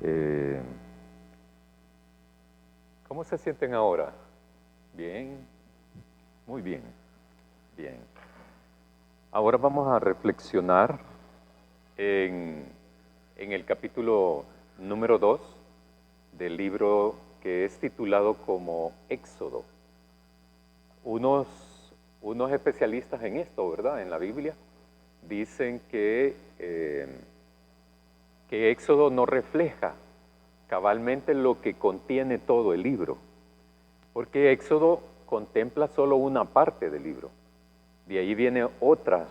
Eh, ¿Cómo se sienten ahora? Bien, muy bien, bien. Ahora vamos a reflexionar en, en el capítulo número 2 del libro que es titulado como Éxodo. Unos especialistas en esto, ¿verdad? En la Biblia, dicen que Éxodo no refleja cabalmente lo que contiene todo el libro, porque Éxodo contempla solo una parte del libro. De ahí viene otra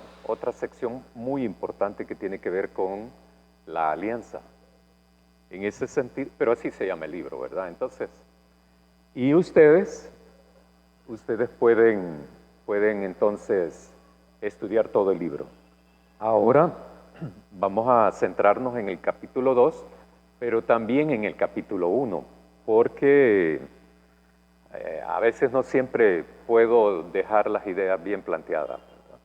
sección muy importante que tiene que ver con la alianza. En ese sentido, pero así se llama el libro, ¿verdad? Entonces, y ustedes pueden entonces estudiar todo el libro. Ahora vamos a centrarnos en el capítulo 2, pero también en el capítulo 1, porque a veces no siempre puedo dejar las ideas bien planteadas, ¿verdad?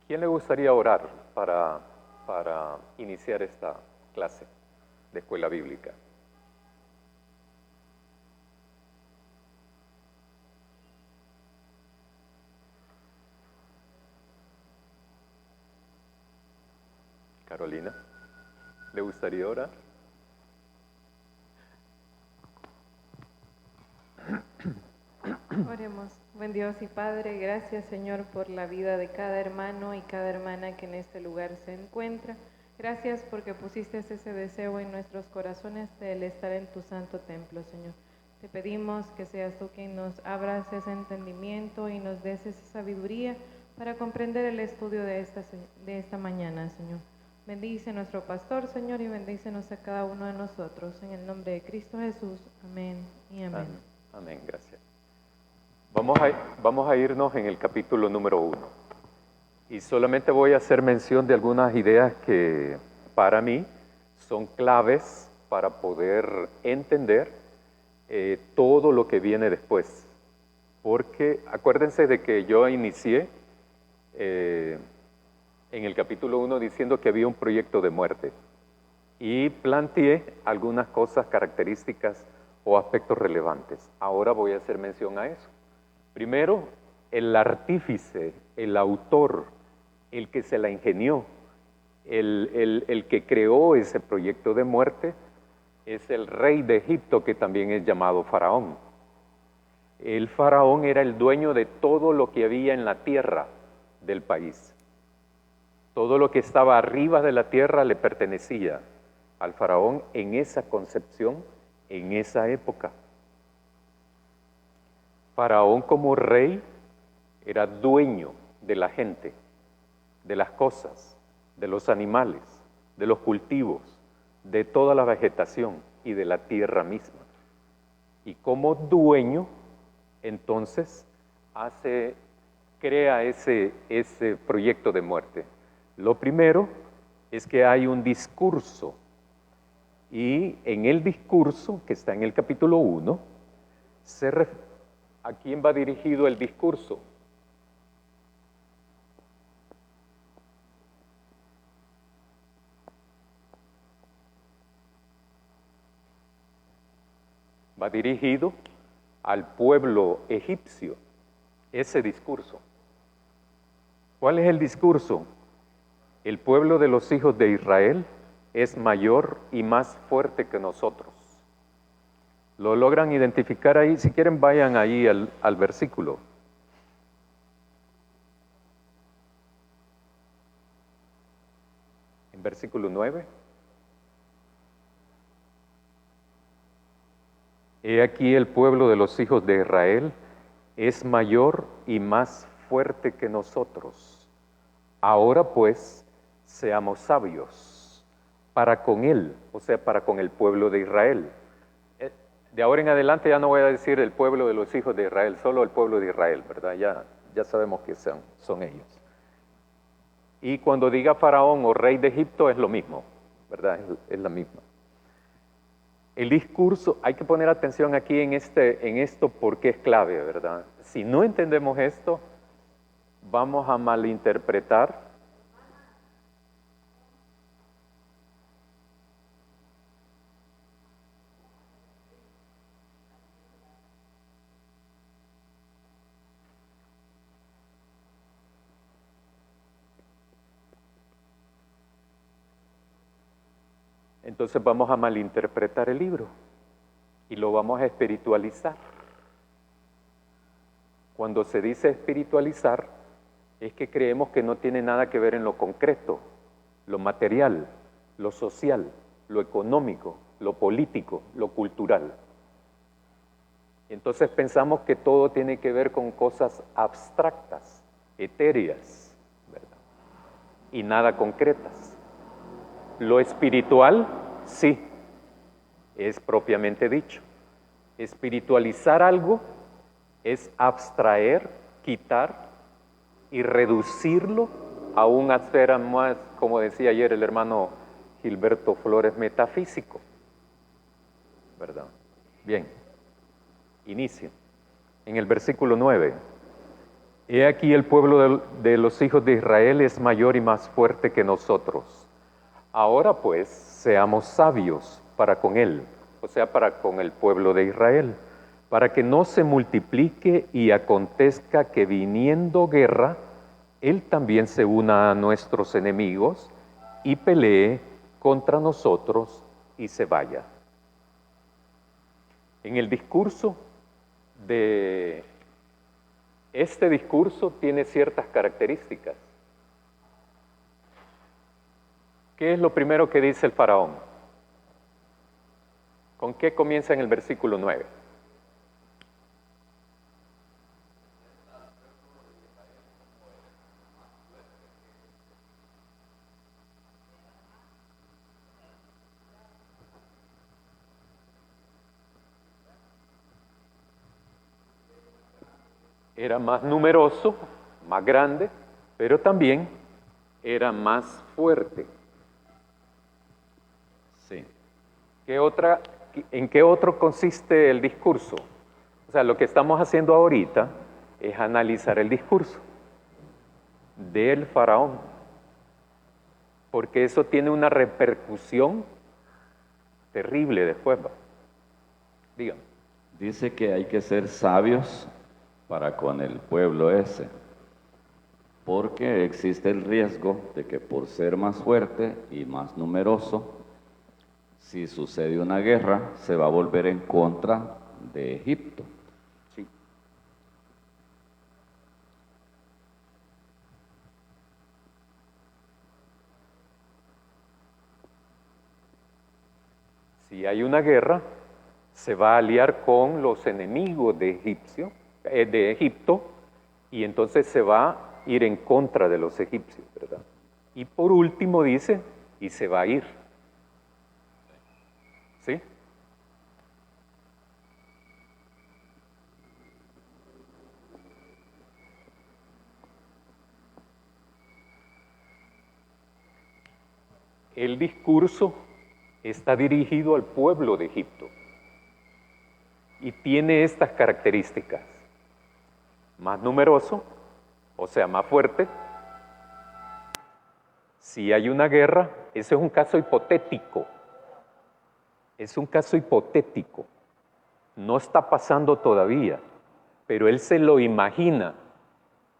¿Quién le gustaría orar para iniciar esta clase de escuela bíblica? Carolina, ¿le gustaría orar? Oremos. Buen Dios y Padre, gracias Señor por la vida de cada hermano y cada hermana que en este lugar se encuentra. Gracias porque pusiste ese deseo en nuestros corazones de estar en tu santo templo, Señor. Te pedimos que seas tú quien nos abras ese entendimiento y nos des esa sabiduría para comprender el estudio de esta mañana, Señor. Bendice a nuestro pastor, Señor, y bendícenos a cada uno de nosotros. En el nombre de Cristo Jesús. Amén y amén. Amén, amén, gracias. Vamos a irnos en el capítulo número 1. Y solamente voy a hacer mención de algunas ideas que para mí son claves para poder entender todo lo que viene después. Porque acuérdense de que yo inicié en el capítulo 1 diciendo que había un proyecto de muerte. Y planteé algunas cosas, características o aspectos relevantes. Ahora voy a hacer mención a eso. Primero, el artífice, el autor, el que se la ingenió, el que creó ese proyecto de muerte, es el rey de Egipto, que también es llamado Faraón. El Faraón era el dueño de todo lo que había en la tierra del país. Todo lo que estaba arriba de la tierra le pertenecía al Faraón en esa concepción, en esa época. Faraón como rey era dueño de la gente, de las cosas, de los animales, de los cultivos, de toda la vegetación y de la tierra misma. Y como dueño, entonces, crea ese proyecto de muerte. Lo primero es que hay un discurso, y en el discurso, que está en el capítulo 1, ¿a quién va dirigido el discurso? Va dirigido al pueblo egipcio, ese discurso. ¿Cuál es el discurso? El pueblo de los hijos de Israel es mayor y más fuerte que nosotros. ¿Lo logran identificar ahí? Si quieren, vayan ahí al versículo. En versículo 9. He aquí el pueblo de los hijos de Israel es mayor y más fuerte que nosotros. Ahora pues, seamos sabios para con él, o sea, para con el pueblo de Israel. De ahora en adelante ya no voy a decir el pueblo de los hijos de Israel, solo el pueblo de Israel, ¿verdad? Ya sabemos que son ellos. Y cuando diga faraón o rey de Egipto es lo mismo, ¿verdad? Es la misma. El discurso, hay que poner atención aquí en esto porque es clave, ¿verdad? Si no entendemos esto, vamos a malinterpretar. entonces vamos a malinterpretar el libro y lo vamos a espiritualizar. Cuando se dice espiritualizar, es que creemos que no tiene nada que ver en lo concreto, lo material, lo social, lo económico, lo político, lo cultural. Entonces pensamos que todo tiene que ver con cosas abstractas, etéreas, ¿verdad? Y nada concretas. Lo espiritual, sí, es propiamente dicho. Espiritualizar algo es abstraer, quitar y reducirlo a un esfera más, como decía ayer el hermano Gilberto Flores, metafísico, ¿verdad? Bien, inicio. En el versículo 9, he aquí el pueblo de los hijos de Israel es mayor y más fuerte que nosotros. Ahora pues, seamos sabios para con él, o sea, para con el pueblo de Israel, para que no se multiplique y acontezca que viniendo guerra, él también se una a nuestros enemigos y pelee contra nosotros y se vaya. En el discurso este discurso tiene ciertas características. ¿Qué es lo primero que dice el faraón? ¿Con qué comienza en el versículo 9? Era más numeroso, más grande, pero también era más fuerte. Sí. ¿En qué otro consiste el discurso? O sea, lo que estamos haciendo ahorita es analizar el discurso del faraón, porque eso tiene una repercusión terrible después. Dígame. Dice que hay que ser sabios para con el pueblo ese, porque existe el riesgo de que por ser más fuerte y más numeroso, si sucede una guerra, se va a volver en contra de Egipto. Sí. Si hay una guerra, se va a aliar con los enemigos de Egipto, y entonces se va a ir en contra de los egipcios, ¿verdad? Y por último dice, y se va a ir. ¿Sí? El discurso está dirigido al pueblo de Egipto y tiene estas características: más numeroso, o sea, más fuerte. Si hay una guerra, ese es un caso hipotético. Es un caso hipotético. No está pasando todavía, pero él se lo imagina.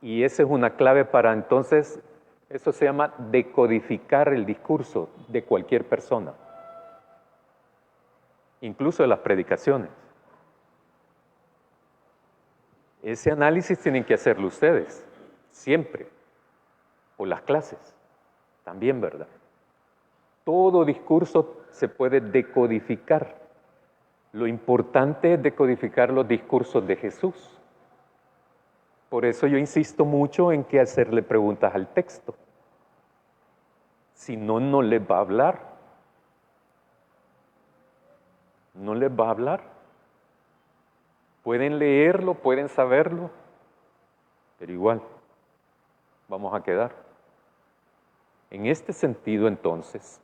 Y esa es una clave para entonces, eso se llama decodificar el discurso de cualquier persona, incluso de las predicaciones. Ese análisis tienen que hacerlo ustedes, siempre, o las clases, también, ¿verdad? Todo discurso se puede decodificar. Lo importante es decodificar los discursos de Jesús. Por eso yo insisto mucho en que hacerle preguntas al texto. Si no, no les va a hablar. No les va a hablar. Pueden leerlo, pueden saberlo, pero igual vamos a quedar. En este sentido, entonces,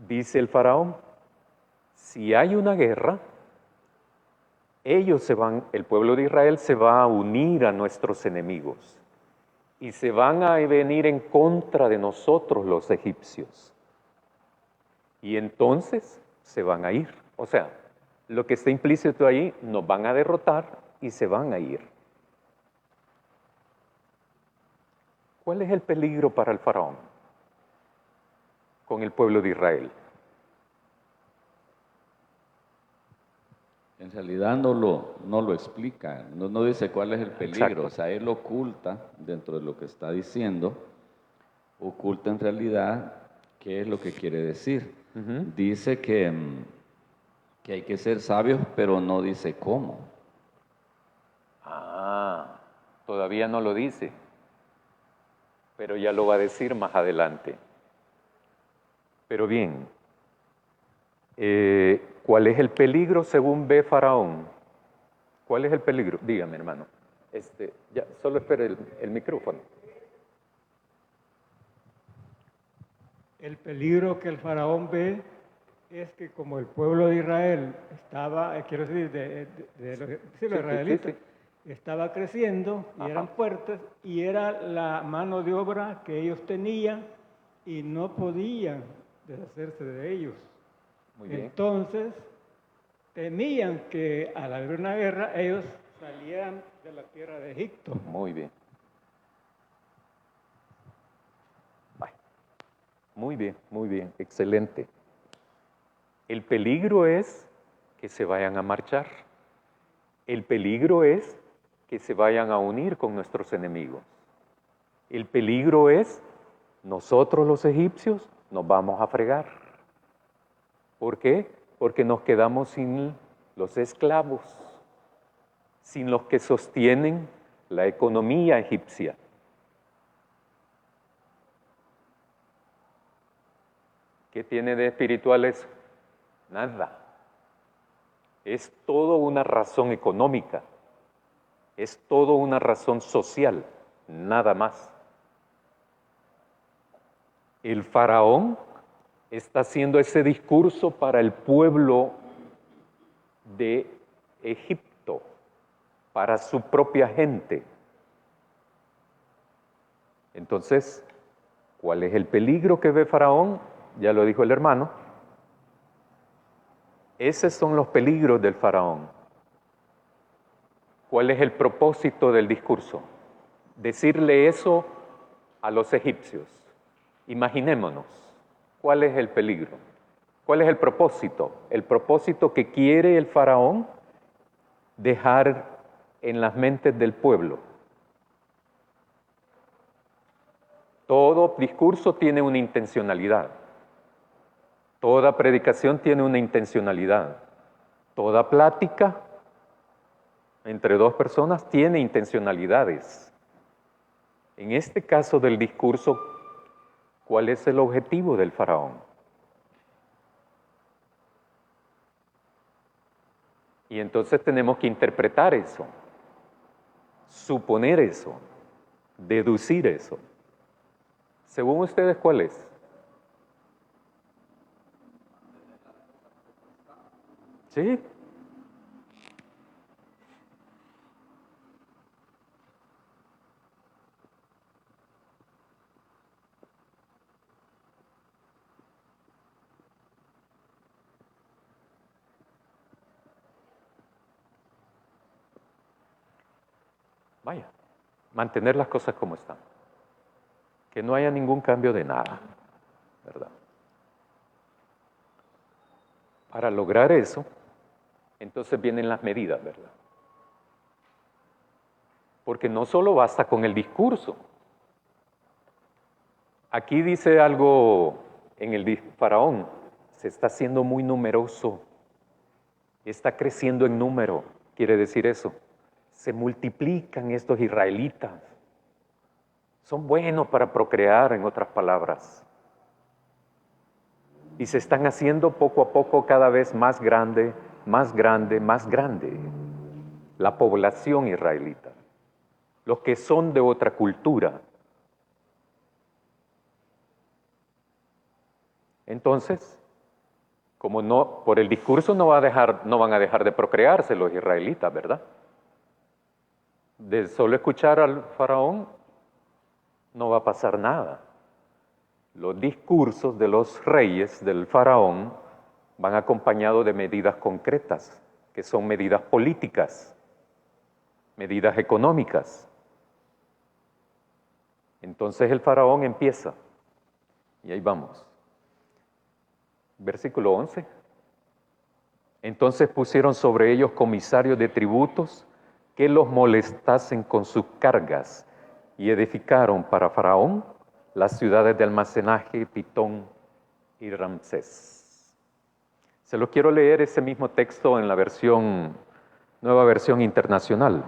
dice el faraón, si hay una guerra, el pueblo de Israel se va a unir a nuestros enemigos y se van a venir en contra de nosotros los egipcios. Y entonces se van a ir. O sea, lo que está implícito ahí, nos van a derrotar y se van a ir. ¿Cuál es el peligro para el faraón? con el pueblo de Israel? En realidad no lo explica, no dice cuál es el peligro, Exacto. o sea, él oculta dentro de lo que está diciendo, oculta en realidad qué es lo que quiere decir. Dice que hay que ser sabios, pero no dice cómo. Ah, todavía no lo dice, pero ya lo va a decir más adelante. Pero bien, ¿cuál es el peligro según ve Faraón? ¿Cuál es el peligro? Dígame, hermano. Ya, solo espere el micrófono. El peligro que el faraón ve es que como el pueblo de Israel estaba, quiero decir, los israelitas, estaba creciendo y eran fuertes y era la mano de obra que ellos tenían y no podían deshacerse de ellos. Muy bien. Entonces, temían que al haber una guerra ellos salieran de la tierra de Egipto. Muy bien. Muy bien, excelente. El peligro es que se vayan a marchar. El peligro es que se vayan a unir con nuestros enemigos. El peligro es nosotros los egipcios nos vamos a fregar. ¿Por qué? Porque nos quedamos sin los esclavos, sin los que sostienen la economía egipcia. ¿Qué tiene de espiritual eso? Nada. Es todo una razón económica, es todo una razón social, nada más. El faraón está haciendo ese discurso para el pueblo de Egipto, para su propia gente. Entonces, ¿cuál es el peligro que ve Faraón? Ya lo dijo el hermano. Esos son los peligros del faraón. ¿Cuál es el propósito del discurso? Decirle eso a los egipcios. Imaginémonos, ¿cuál es el peligro? ¿Cuál es el propósito? El propósito que quiere el faraón dejar en las mentes del pueblo. Todo discurso tiene una intencionalidad. Toda predicación tiene una intencionalidad. Toda plática entre dos personas tiene intencionalidades. En este caso del discurso, ¿cuál es el objetivo del faraón? Y entonces tenemos que interpretar eso, suponer eso, deducir eso. Según ustedes, ¿cuál es? ¿Sí? Vaya, mantener las cosas como están. Que no haya ningún cambio de nada, ¿verdad? Para lograr eso, entonces vienen las medidas, ¿verdad? Porque no solo basta con el discurso. Aquí dice algo en el faraón, se está haciendo muy numeroso, está creciendo en número, quiere decir eso. Se multiplican estos israelitas. Son buenos para procrear, en otras palabras. Y se están haciendo poco a poco cada vez más grande, más grande, más grande. La población israelita. Los que son de otra cultura. Entonces, como no, por el discurso no van a dejar de procrearse los israelitas, ¿verdad? De solo escuchar al faraón no va a pasar nada. Los discursos de los reyes del faraón van acompañados de medidas concretas, que son medidas políticas, medidas económicas. Entonces el faraón empieza, y ahí vamos. Versículo 11. Entonces pusieron sobre ellos comisarios de tributos que los molestasen con sus cargas y edificaron para Faraón las ciudades de almacenaje, Pitón y Ramsés. Se lo quiero leer ese mismo texto en la nueva versión internacional,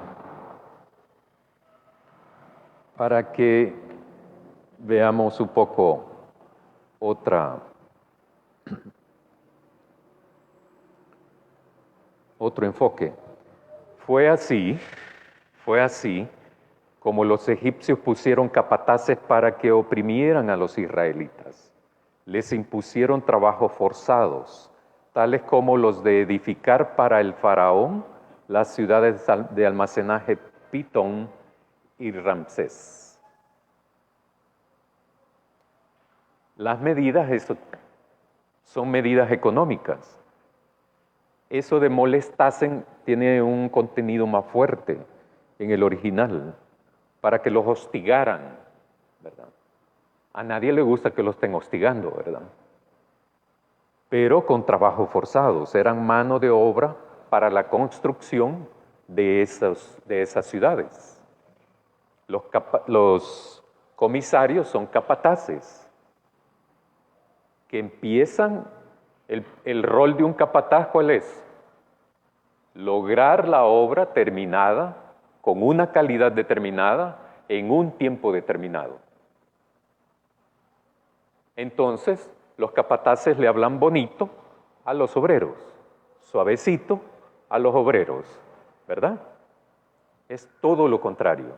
para que veamos un poco otro enfoque. Fue así como los egipcios pusieron capataces para que oprimieran a los israelitas. Les impusieron trabajos forzados, tales como los de edificar para el faraón las ciudades de almacenaje Pitón y Ramsés. Las medidas, son medidas económicas. Eso de molestasen tiene un contenido más fuerte en el original, para que los hostigaran, ¿verdad? A nadie le gusta que los estén hostigando, ¿verdad? Pero con trabajos forzados, eran mano de obra para la construcción de esas ciudades. Los comisarios son capataces, que empiezan, el rol de un capataz, ¿cuál es? Lograr la obra terminada, con una calidad determinada, en un tiempo determinado. Entonces, los capataces le hablan bonito a los obreros, suavecito a los obreros, ¿verdad? Es todo lo contrario.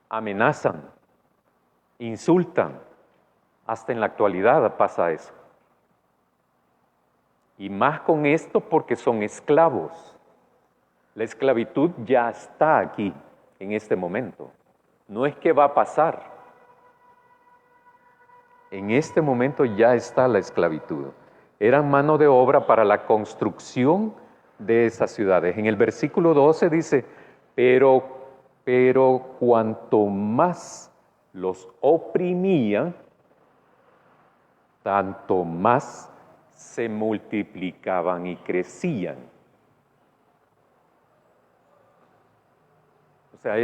Amenazan, insultan, hasta en la actualidad pasa eso. Y más con esto porque son esclavos. La esclavitud ya está aquí, en este momento. No es que va a pasar. En este momento ya está la esclavitud. Eran mano de obra para la construcción de esas ciudades. En el versículo 12 dice, pero cuanto más los oprimían, tanto más se multiplicaban y crecían. O sea,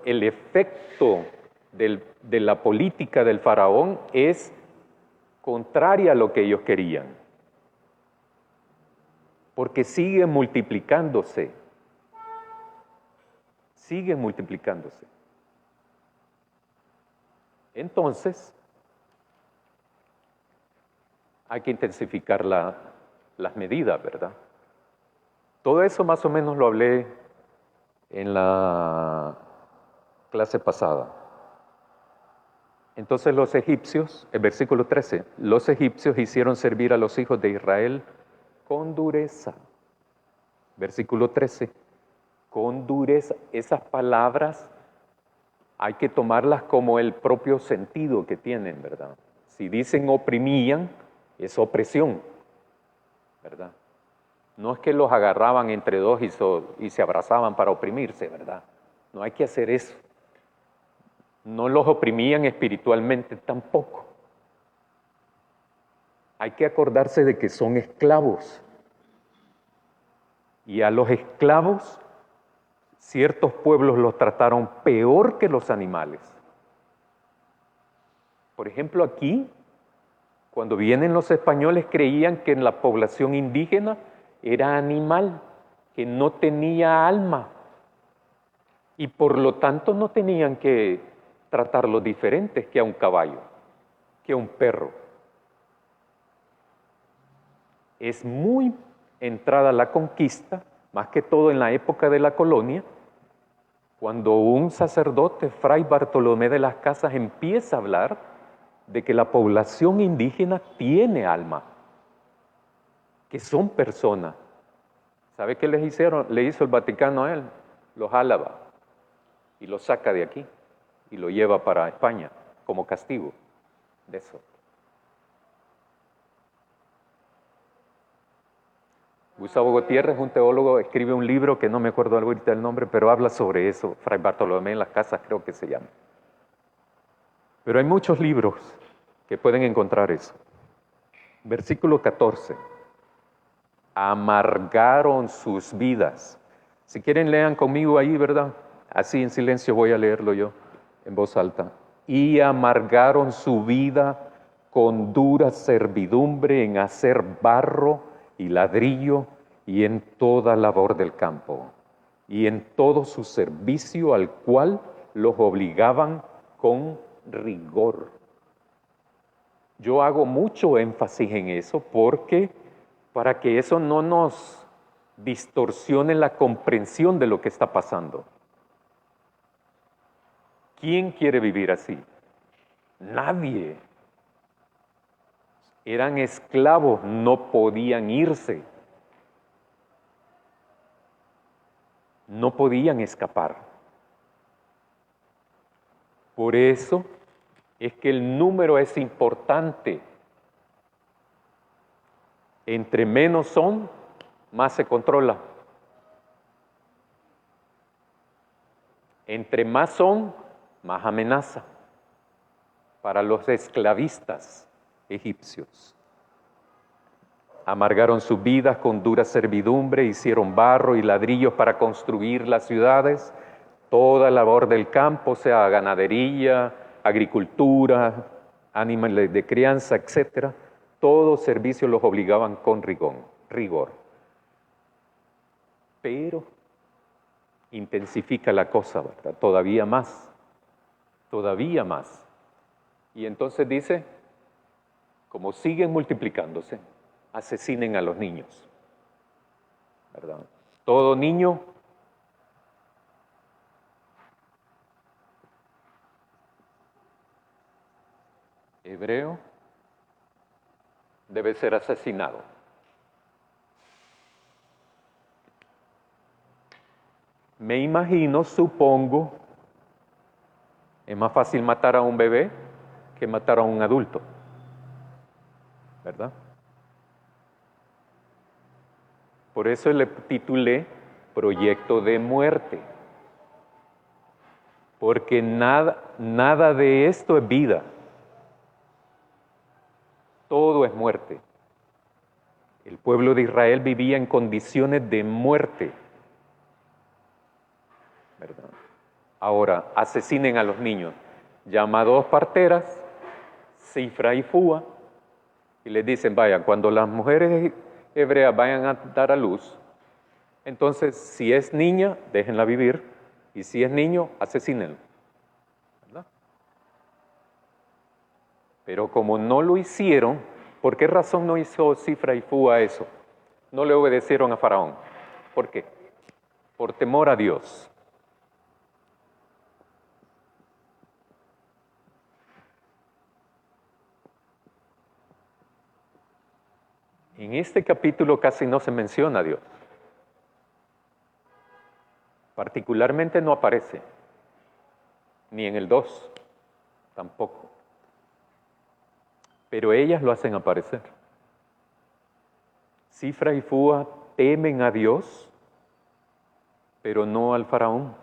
el efecto de la política del faraón es contraria a lo que ellos querían, porque siguen multiplicándose. Entonces, hay que intensificar las medidas, ¿verdad? Todo eso más o menos lo hablé en la clase pasada. Entonces los egipcios, el versículo 13, los egipcios hicieron servir a los hijos de Israel con dureza. Versículo 13, con dureza. Esas palabras hay que tomarlas como el propio sentido que tienen, ¿verdad? Si dicen oprimían, es opresión, ¿verdad? No es que los agarraban entre dos y se abrazaban para oprimirse, ¿verdad? No hay que hacer eso. No los oprimían espiritualmente tampoco. Hay que acordarse de que son esclavos. Y a los esclavos, ciertos pueblos los trataron peor que los animales. Por ejemplo, aquí, cuando vienen los españoles, creían que en la población indígena era animal, que no tenía alma. Y por lo tanto no tenían que tratarlos diferentes que a un caballo, que a un perro. Es muy entrada la conquista, más que todo en la época de la colonia, cuando un sacerdote, Fray Bartolomé de las Casas, empieza a hablar de que la población indígena tiene alma, que son personas. ¿Sabe qué le hizo el Vaticano a él? Los álava y los saca de aquí y lo lleva para España como castigo de eso. Gustavo Gutiérrez, un teólogo, escribe un libro que no me acuerdo ahorita el nombre, pero habla sobre eso. Fray Bartolomé en las Casas creo que se llama. Pero hay muchos libros que pueden encontrar eso. Versículo 14. Amargaron sus vidas. Si quieren, lean conmigo ahí, ¿verdad? Así en silencio voy a leerlo yo, en voz alta. Y amargaron su vida con dura servidumbre en hacer barro y ladrillo y en toda labor del campo, y en todo su servicio al cual los obligaban con rigor. Yo hago mucho énfasis en eso porque para que eso no nos distorsione la comprensión de lo que está pasando. ¿Quién quiere vivir así? Nadie. Eran esclavos, no podían irse. No podían escapar. Por eso es que el número es importante. Entre menos son, más se controla. Entre más son, más amenaza para los esclavistas egipcios. Amargaron sus vidas con dura servidumbre, hicieron barro y ladrillos para construir las ciudades, toda labor del campo, sea ganadería, agricultura, animales de crianza, etc. Todo servicio los obligaban con rigor. Pero intensifica la cosa, ¿verdad? Todavía más. Y entonces dice, como siguen multiplicándose, asesinen a los niños, ¿verdad? Todo niño hebreo debe ser asesinado. Me imagino, supongo, es más fácil matar a un bebé que matar a un adulto, ¿verdad? Por eso le titulé Proyecto de Muerte, porque nada de esto es vida, todo es muerte. El pueblo de Israel vivía en condiciones de muerte, ¿verdad? Ahora, asesinen a los niños. Llama a 2 parteras, Cifra y Fúa, y les dicen, vayan, cuando las mujeres hebreas vayan a dar a luz, entonces, si es niña, déjenla vivir, y si es niño, asesínenlo, ¿verdad? Pero como no lo hicieron, ¿por qué razón no hizo Cifra y Fúa eso? No le obedecieron a Faraón. ¿Por qué? Por temor a Dios. En este capítulo casi no se menciona a Dios. Particularmente no aparece, ni en el 2, tampoco. Pero ellas lo hacen aparecer. Cifra y Fúa temen a Dios, pero no al faraón.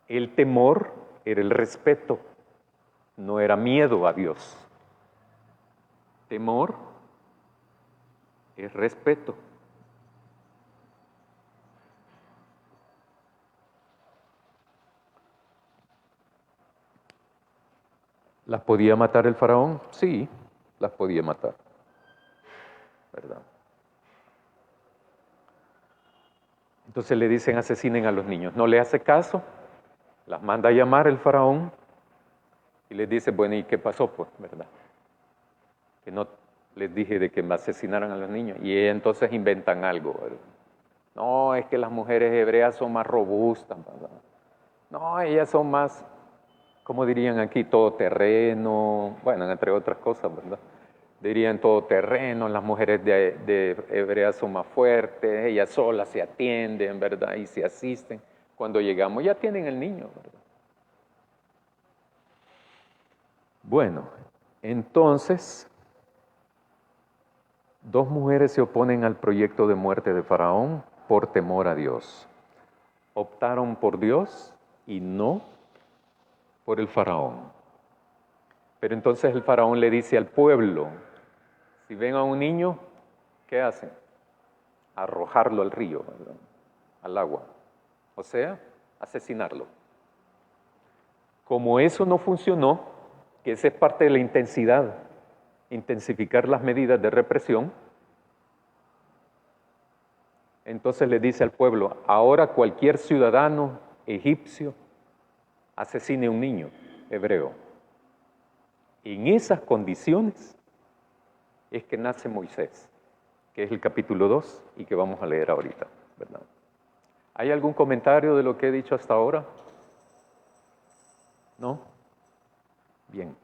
El temor era el respeto, no era miedo a Dios. Temor es respeto. ¿Las podía matar el faraón? Sí, las podía matar, ¿verdad? Entonces le dicen asesinen a los niños. No le hace caso, las manda a llamar el faraón y les dice, bueno, ¿y qué pasó? Pues, ¿verdad? Que no les dije de que me asesinaran a los niños. Y entonces inventan algo, ¿verdad? No, es que las mujeres hebreas son más robustas, ¿verdad? No, ellas son más, como dirían aquí, todoterreno, bueno, entre otras cosas, ¿verdad? Dirían todoterreno, las mujeres de hebreas son más fuertes, ellas solas se atienden, ¿verdad? Y se asisten. Cuando llegamos ya tienen el niño, ¿verdad? Bueno, entonces, 2 mujeres se oponen al proyecto de muerte de Faraón por temor a Dios. Optaron por Dios y no por el faraón. Pero entonces el faraón le dice al pueblo, Si ven a un niño, ¿qué hacen? Arrojarlo al río, ¿verdad? Al agua. O sea, asesinarlo. Como eso no funcionó, que esa es parte de la intensidad, intensificar las medidas de represión, entonces le dice al pueblo, ahora cualquier ciudadano egipcio asesine a un niño hebreo. En esas condiciones es que nace Moisés, que es el capítulo 2 y que vamos a leer ahorita, ¿verdad? ¿Hay algún comentario de lo que he dicho hasta ahora? ¿No? Bien.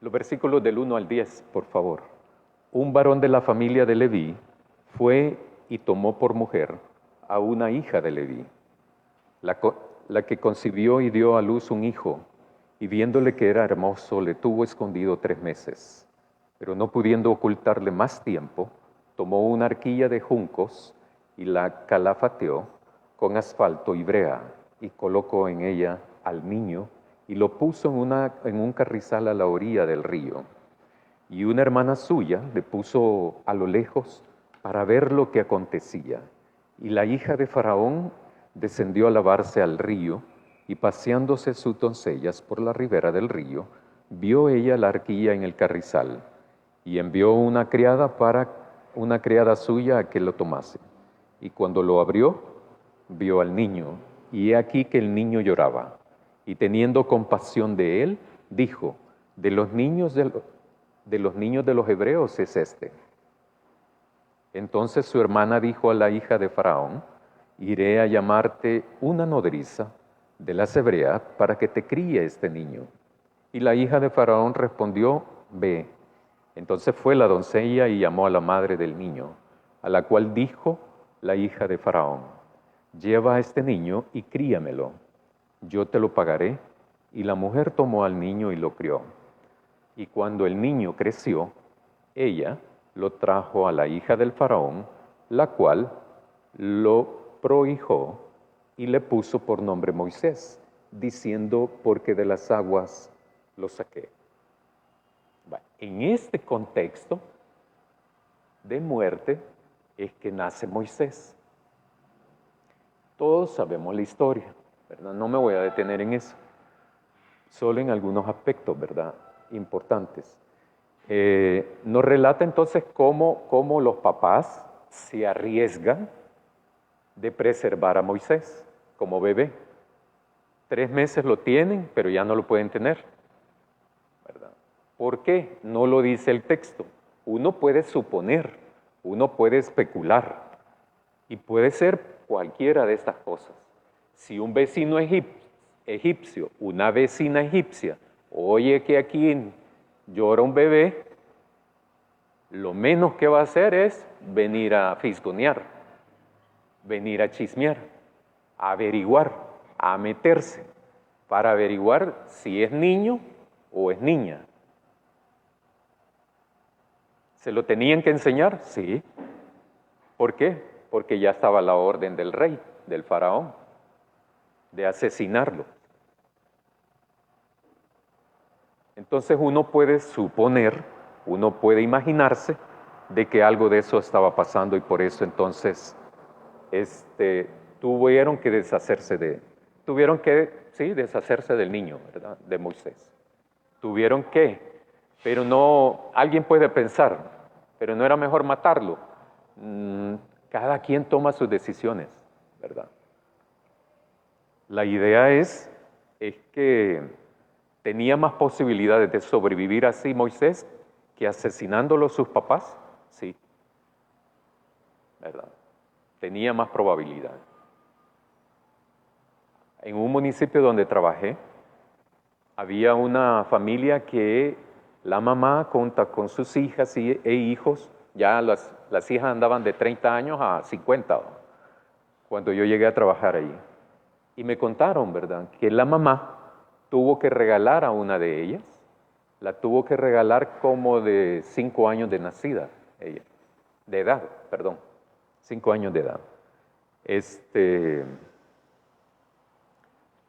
Los versículos del 1 al 10, por favor. Un varón de la familia de Leví fue y tomó por mujer a una hija de Leví, la que concibió y dio a luz un hijo, y viéndole que era hermoso, le tuvo escondido 3 meses. Pero no pudiendo ocultarle más tiempo, tomó una arquilla de juncos y la calafateó con asfalto y brea, y colocó en ella al niño, y lo puso en un carrizal a la orilla del río. Y una hermana suya le puso a lo lejos para ver lo que acontecía. Y la hija de Faraón descendió a lavarse al río, y paseándose sus doncellas por la ribera del río, vio ella la arquilla en el carrizal, y envió una criada suya a que lo tomase. Y cuando lo abrió, vio al niño, y he aquí que el niño lloraba. Y teniendo compasión de él, dijo, de los niños de los hebreos es este. Entonces su hermana dijo a la hija de Faraón, iré a llamarte una nodriza de las hebreas para que te críe este niño. Y la hija de Faraón respondió, ve. Entonces fue la doncella y llamó a la madre del niño, a la cual dijo la hija de Faraón, lleva a este niño y críamelo, yo te lo pagaré. Y la mujer tomó al niño y lo crió. Y cuando el niño creció, ella lo trajo a la hija del Faraón, la cual lo prohijó y le puso por nombre Moisés, diciendo, porque de las aguas lo saqué. En este contexto de muerte es que nace Moisés. Todos sabemos la historia, ¿verdad? No me voy a detener en eso, solo en algunos aspectos, ¿verdad?, importantes. Nos relata entonces cómo los papás se arriesgan de preservar a Moisés como bebé. 3 meses lo tienen, pero ya no lo pueden tener, ¿verdad? ¿Por qué? No lo dice el texto. Uno puede suponer, uno puede especular, y puede ser cualquiera de estas cosas. Si un vecino egipcio, una vecina egipcia, oye que aquí llora un bebé, lo menos que va a hacer es venir a fisgonear, venir a chismear, a averiguar, a meterse, para averiguar si es niño o es niña. ¿Se lo tenían que enseñar? Sí. ¿Por qué? Porque ya estaba la orden del rey, del faraón, de asesinarlo. Entonces uno puede suponer, uno puede imaginarse de que algo de eso estaba pasando y por eso entonces tuvieron que deshacerse deshacerse del niño, ¿verdad?, de Moisés. Tuvieron que, pero no, alguien puede pensar, pero no era mejor matarlo. Cada quien toma sus decisiones, ¿verdad? La idea es que tenía más posibilidades de sobrevivir así Moisés que asesinándolo sus papás, sí, ¿verdad? Tenía más probabilidad. En un municipio donde trabajé, había una familia que la mamá junto con sus hijas e hijos, ya las hijas andaban de 30 años a 50, cuando yo llegué a trabajar ahí. Y me contaron, ¿verdad?, que la mamá tuvo que regalar a una de ellas, la tuvo que regalar como de 5 años de nacida, ella, de edad, perdón, 5 años de edad.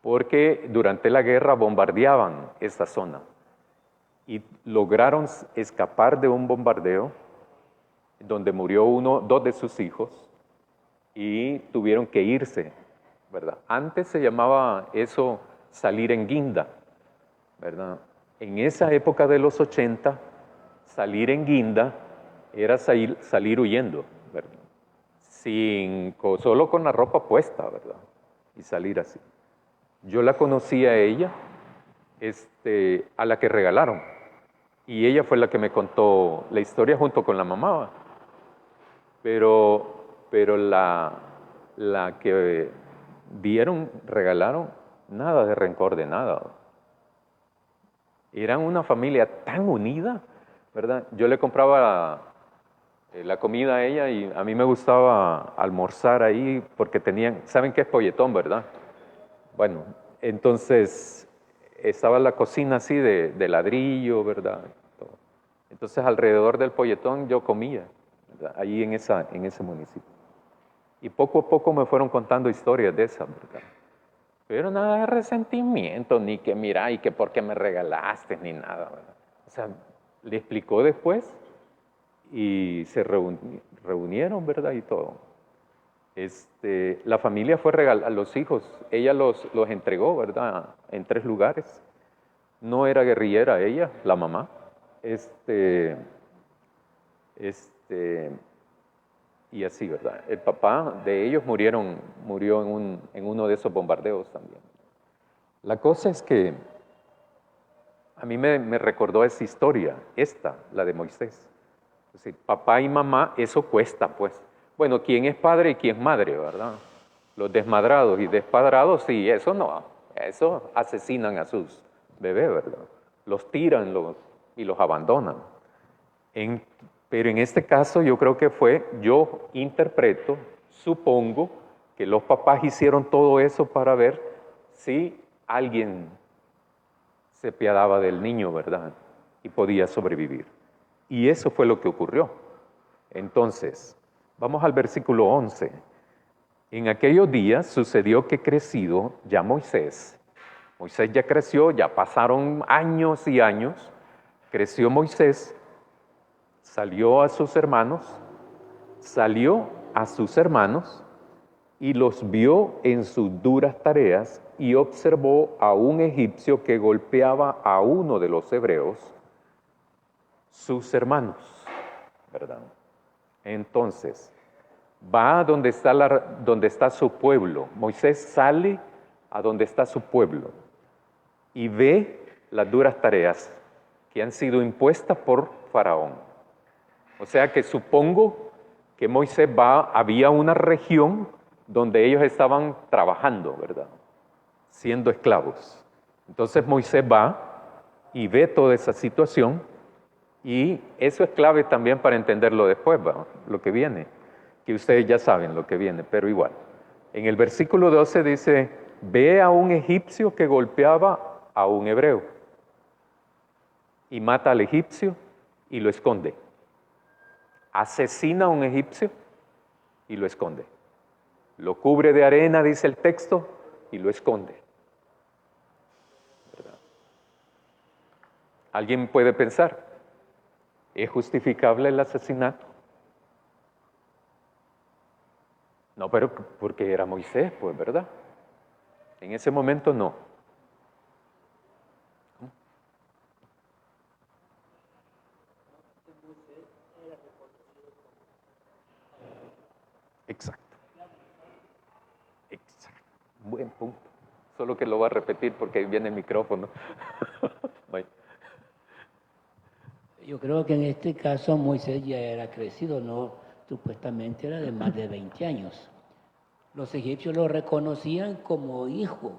Porque durante la guerra bombardeaban esta zona. y lograron escapar de un bombardeo donde murió dos de sus hijos y tuvieron que irse, ¿verdad? Antes se llamaba eso salir en guinda, ¿verdad? En esa época de los 80, salir en guinda era salir huyendo, ¿verdad? Solo con la ropa puesta, ¿verdad? Y salir así. Yo la conocí a ella, a la que regalaron. Y ella fue la que me contó la historia junto con la mamá. Pero la que regalaron, nada de rencor de nada. Eran una familia tan unida, ¿verdad? Yo le compraba la comida a ella y a mí me gustaba almorzar ahí porque ¿saben qué es polletón, verdad? Bueno, entonces estaba la cocina así de ladrillo, ¿verdad? Entonces alrededor del polletón yo comía, ¿verdad? Allí en ese municipio. Y poco a poco me fueron contando historias de esas, ¿verdad? Pero nada de resentimiento, ni que mira, y que por qué me regalaste, ni nada, ¿verdad? O sea, le explicó después y se reunieron, ¿verdad? Y todo. La familia fue a los hijos, ella los entregó, ¿verdad? En 3 lugares. No era guerrillera ella, la mamá. Y así, ¿verdad? El papá de ellos murió en uno de esos bombardeos también. La cosa es que a mí me recordó esa historia, la de Moisés. Es decir, papá y mamá, eso cuesta, pues. Bueno, ¿quién es padre y quién es madre, verdad? Los desmadrados y despadrados, sí, eso no. Eso asesinan a sus bebés, ¿verdad? Los tiran y los abandonan. Pero en este caso yo creo que yo interpreto, supongo, que los papás hicieron todo eso para ver si alguien se piadaba del niño, ¿verdad? Y podía sobrevivir. Y eso fue lo que ocurrió. Entonces, vamos al versículo 11. En aquellos días sucedió que crecido ya Moisés ya creció, ya pasaron años y años, creció Moisés, salió a sus hermanos y los vio en sus duras tareas y observó a un egipcio que golpeaba a uno de los hebreos, sus hermanos, ¿verdad? Entonces, va a donde está su pueblo. Moisés sale a donde está su pueblo y ve las duras tareas que han sido impuestas por Faraón. O sea que supongo que Moisés había una región donde ellos estaban trabajando, ¿verdad? Siendo esclavos. Entonces Moisés va y ve toda esa situación y eso es clave también para entenderlo después, ¿va? Lo que viene, que ustedes ya saben lo que viene, pero igual. En el versículo 12 dice, ve a un egipcio que golpeaba a un hebreo y mata al egipcio y lo esconde. Asesina a un egipcio y lo esconde. Lo cubre de arena, dice el texto, y lo esconde. ¿Verdad? ¿Alguien puede pensar? ¿Es justificable el asesinato? No, pero porque era Moisés, pues, ¿verdad? En ese momento no. Exacto. Buen punto. Solo que lo voy a repetir porque ahí viene el micrófono. Yo creo que en este caso Moisés ya era crecido, no, supuestamente era de más de 20 años. Los egipcios lo reconocían como hijo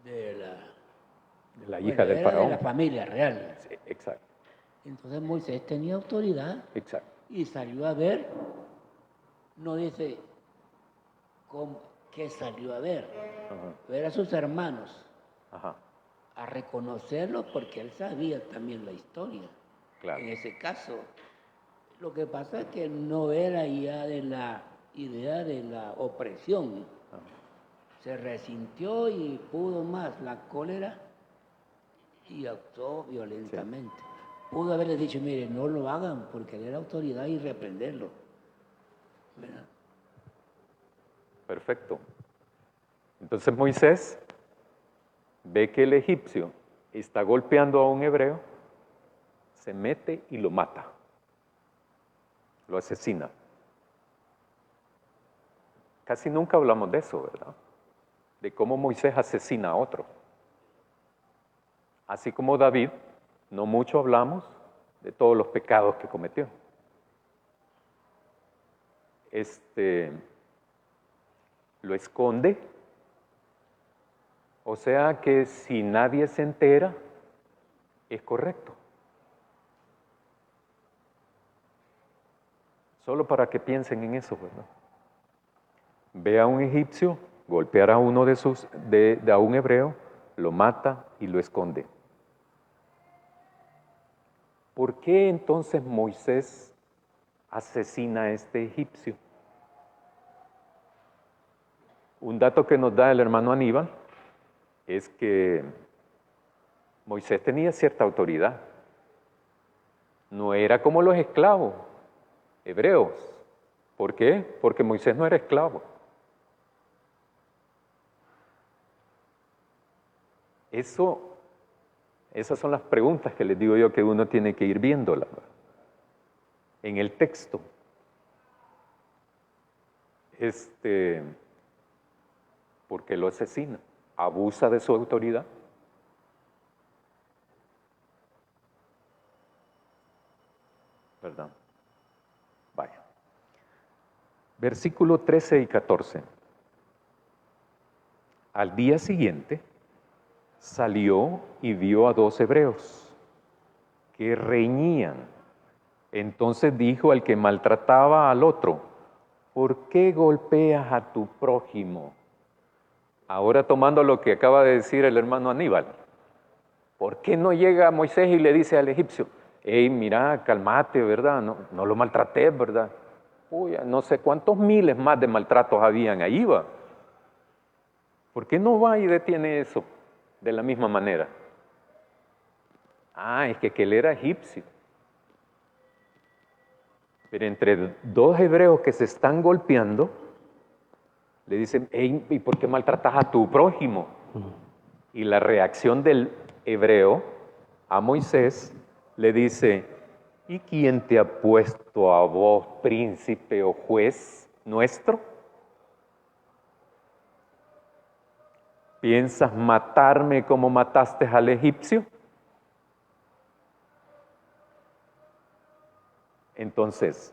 de la hija del faraón. De la familia real. Sí, exacto. Entonces Moisés tenía autoridad. Exacto. Y salió a ver, no dice qué salió a ver, ver a sus hermanos, a reconocerlos porque él sabía también la historia. Claro. En ese caso, lo que pasa es que no era ya de la idea de la opresión. Se resintió y pudo más la cólera y actuó violentamente. Sí. Pudo haberle dicho, mire, no lo hagan por querer autoridad y reprenderlo. ¿Verdad? Perfecto. Entonces Moisés ve que el egipcio está golpeando a un hebreo, se mete y lo mata, lo asesina. Casi nunca hablamos de eso, ¿verdad? De cómo Moisés asesina a otro. Así como David, no mucho hablamos de todos los pecados que cometió. Lo esconde. O sea que si nadie se entera, es correcto. Solo para que piensen en eso, ¿verdad? Ve a un egipcio, golpear a uno a un hebreo, lo mata y lo esconde. ¿Por qué entonces Moisés asesina a este egipcio? Un dato que nos da el hermano Aníbal es que Moisés tenía cierta autoridad. No era como los esclavos hebreos. ¿Por qué? Porque Moisés no era esclavo. Esas son las preguntas que les digo yo que uno tiene que ir viéndolas en el texto. ¿Por qué lo asesina? ¿Abusa de su autoridad? ¿Verdad? Vaya. Versículo 13 y 14. Al día siguiente salió y vio a 2 hebreos que reñían. Entonces dijo al que maltrataba al otro, ¿por qué golpeas a tu prójimo? Ahora tomando lo que acaba de decir el hermano Aníbal, ¿por qué no llega Moisés y le dice al egipcio, hey, mira, calmate, ¿verdad? No lo maltraté, ¿verdad? Uy, no sé cuántos miles más de maltratos habían ahí, va. ¿Por qué no va y detiene eso de la misma manera? Es que él era egipcio. Pero entre 2 hebreos que se están golpeando, le dicen, hey, ¿y por qué maltratas a tu prójimo? Y la reacción del hebreo a Moisés le dice, ¿y quién te ha puesto a vos príncipe o juez nuestro? ¿Piensas matarme como mataste al egipcio? Entonces,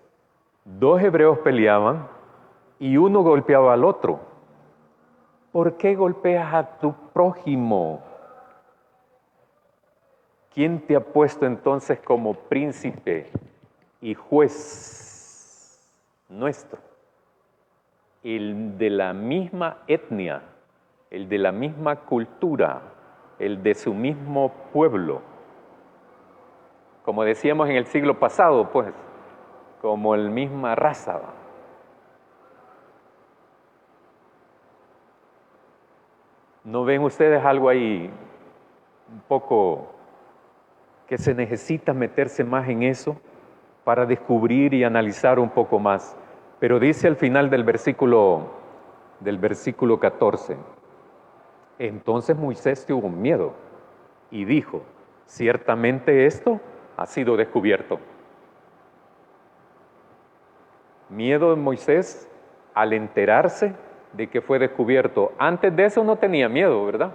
2 hebreos peleaban y uno golpeaba al otro. ¿Por qué golpeas a tu prójimo? ¿Quién te ha puesto entonces como príncipe y juez nuestro? El de la misma etnia, el de la misma cultura, el de su mismo pueblo. Como decíamos en el siglo pasado, pues, como la misma raza. ¿No ven ustedes algo ahí un poco que se necesita meterse más en eso para descubrir y analizar un poco más? Pero dice al final del versículo 14, entonces Moisés tuvo miedo y dijo, ciertamente esto ha sido descubierto. Miedo de Moisés al enterarse de que fue descubierto. Antes de eso no tenía miedo, ¿verdad?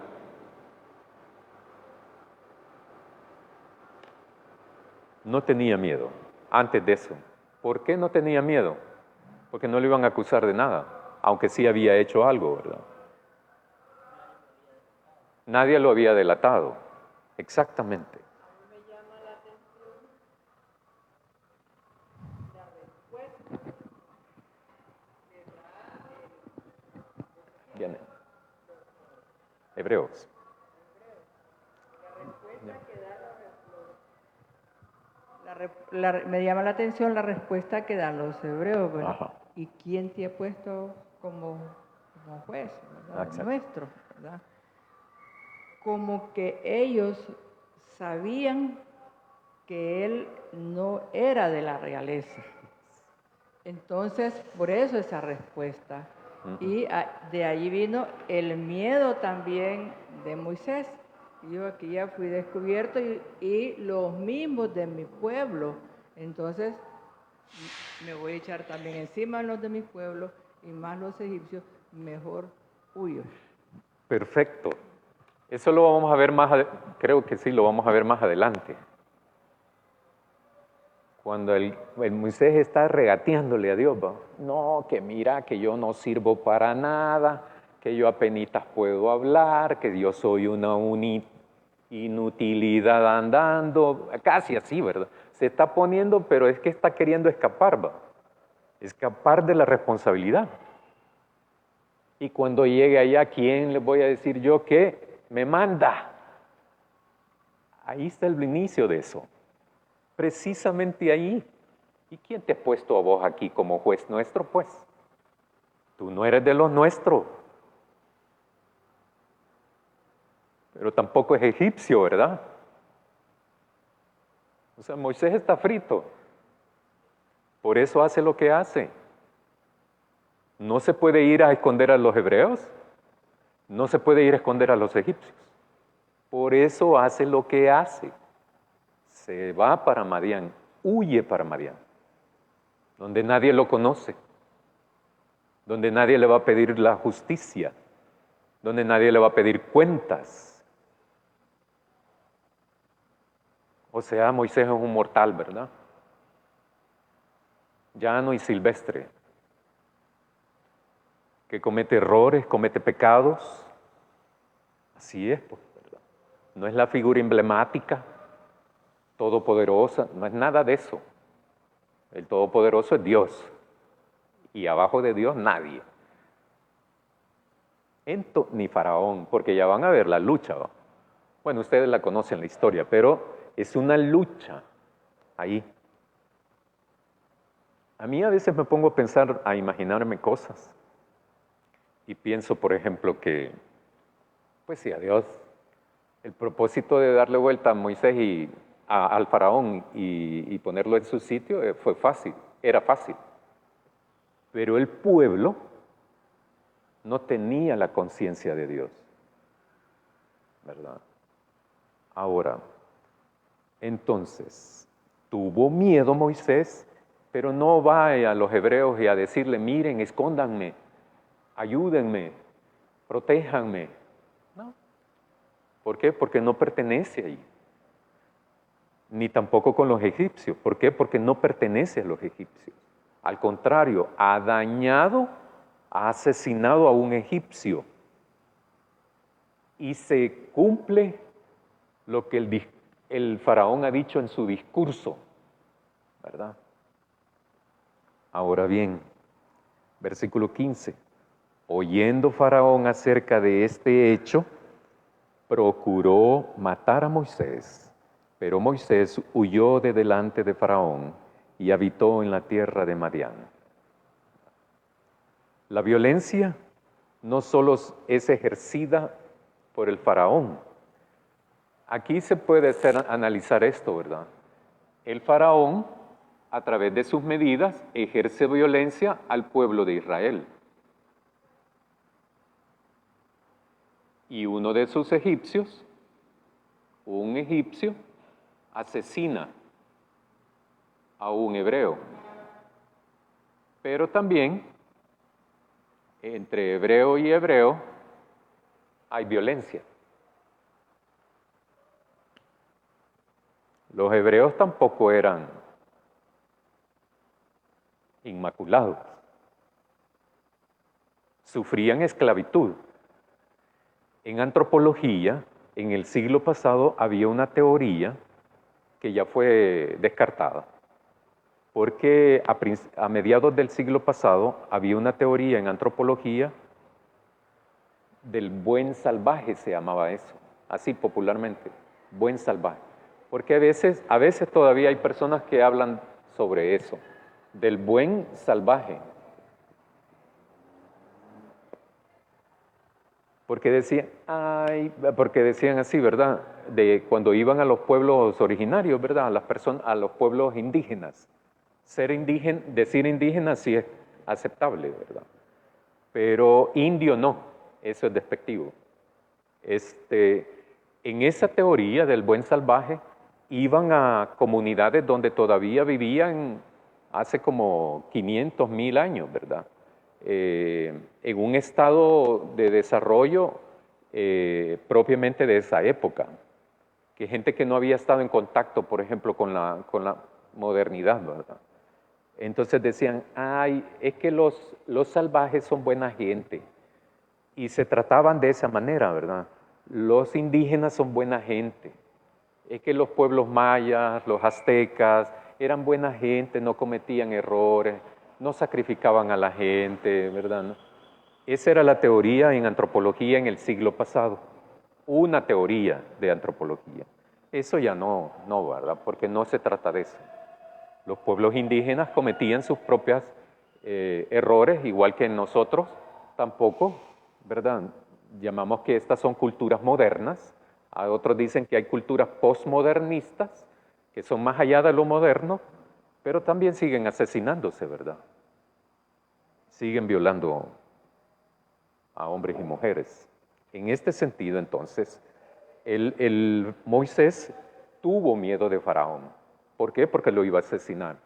No tenía miedo antes de eso. ¿Por qué no tenía miedo? Porque no le iban a acusar de nada, aunque sí había hecho algo, ¿verdad? Nadie lo había delatado. Exactamente. Me llama la atención la respuesta que da Bien. Hebreos. Me llama la atención la respuesta que dan los hebreos, ¿verdad? ¿Y quién te ha puesto como juez, ¿verdad? Nuestro, ¿verdad? Como que ellos sabían que él no era de la realeza. Entonces, por eso esa respuesta. Y de allí vino el miedo también de Moisés. Yo aquí ya fui descubierto y los mismos de mi pueblo. Entonces, me voy a echar también encima a los de mi pueblo y más los egipcios, mejor huyo. Perfecto. Eso lo vamos a ver creo que sí, lo vamos a ver más adelante. Cuando el Moisés está regateándole a Dios, ¿va? No, que mira, que yo no sirvo para nada, que yo apenitas puedo hablar, que yo soy una inutilidad andando, casi así, ¿verdad? Se está poniendo, pero es que está queriendo escapar, ¿va? Escapar de la responsabilidad. Y cuando llegue allá, ¿quién le voy a decir yo que me manda? Ahí está el inicio de eso. Precisamente ahí. ¿Y quién te ha puesto a vos aquí como juez nuestro, pues? Tú no eres de los nuestros. Pero tampoco es egipcio, ¿verdad? O sea, Moisés está frito. Por eso hace lo que hace. No se puede ir a esconder a los hebreos. No se puede ir a esconder a los egipcios. Por eso hace lo que hace. Se va para Madián, huye para Madián, donde nadie lo conoce, donde nadie le va a pedir la justicia, donde nadie le va a pedir cuentas. O sea, Moisés es un mortal, ¿verdad? Llano y silvestre, que comete errores, comete pecados. Así es, pues, ¿verdad? No es la figura emblemática, todopoderosa, no es nada de eso. El todopoderoso es Dios. Y abajo de Dios nadie. Ni Faraón, porque ya van a ver la lucha, ¿va? Bueno, ustedes la conocen la historia, pero es una lucha ahí. A mí a veces me pongo a pensar, a imaginarme cosas. Y pienso, por ejemplo, que, pues sí, a Dios, el propósito de darle vuelta a Moisés y al faraón y ponerlo en su sitio fue fácil, era fácil. Pero el pueblo no tenía la conciencia de Dios, ¿verdad? Ahora, entonces, tuvo miedo Moisés, pero no va a los hebreos y a decirle, miren, escóndanme, ayúdenme, protéjanme. No. ¿Por qué? Porque no pertenece ahí. Ni tampoco con los egipcios. ¿Por qué? Porque no pertenece a los egipcios. Al contrario, ha dañado, ha asesinado a un egipcio. Y se cumple lo que el faraón ha dicho en su discurso, ¿verdad? Ahora bien, versículo 15. Oyendo Faraón acerca de este hecho, procuró matar a Moisés. Pero Moisés huyó de delante de Faraón y habitó en la tierra de Madián. La violencia no solo es ejercida por el Faraón. Aquí se puede analizar esto, ¿verdad? El Faraón, a través de sus medidas, ejerce violencia al pueblo de Israel. Y uno de sus egipcios, un egipcio, asesina a un hebreo. Pero también, entre hebreo y hebreo, hay violencia. Los hebreos tampoco eran inmaculados. Sufrían esclavitud. En antropología, en el siglo pasado, había una teoría que ya fue descartada, porque a mediados del siglo pasado había una teoría en antropología del buen salvaje, se llamaba eso, así popularmente, buen salvaje. Porque a veces todavía hay personas que hablan sobre eso, del buen salvaje. Porque decían así, ¿verdad? De cuando iban a los pueblos originarios, ¿verdad? A los pueblos indígenas. Decir indígena sí es aceptable, ¿verdad? Pero indio no, eso es despectivo. En esa teoría del buen salvaje, iban a comunidades donde todavía vivían hace como 500, 1000 años, ¿verdad? En un estado de desarrollo propiamente de esa época, que gente que no había estado en contacto, por ejemplo, con la modernidad, ¿verdad? Entonces decían, ay, es que los salvajes son buena gente, y se trataban de esa manera, ¿verdad? Los indígenas son buena gente, es que los pueblos mayas, los aztecas, eran buena gente, no cometían errores, no sacrificaban a la gente, ¿verdad? ¿No? Esa era la teoría en antropología en el siglo pasado, una teoría de antropología. Eso ya no, ¿verdad? Porque no se trata de eso. Los pueblos indígenas cometían sus propios errores, igual que nosotros tampoco, ¿verdad? Llamamos que estas son culturas modernas, a otros dicen que hay culturas postmodernistas, que son más allá de lo moderno, pero también siguen asesinándose, ¿verdad? Siguen violando a hombres y mujeres. En este sentido, entonces, el Moisés tuvo miedo de Faraón. ¿Por qué? Porque lo iba a asesinar.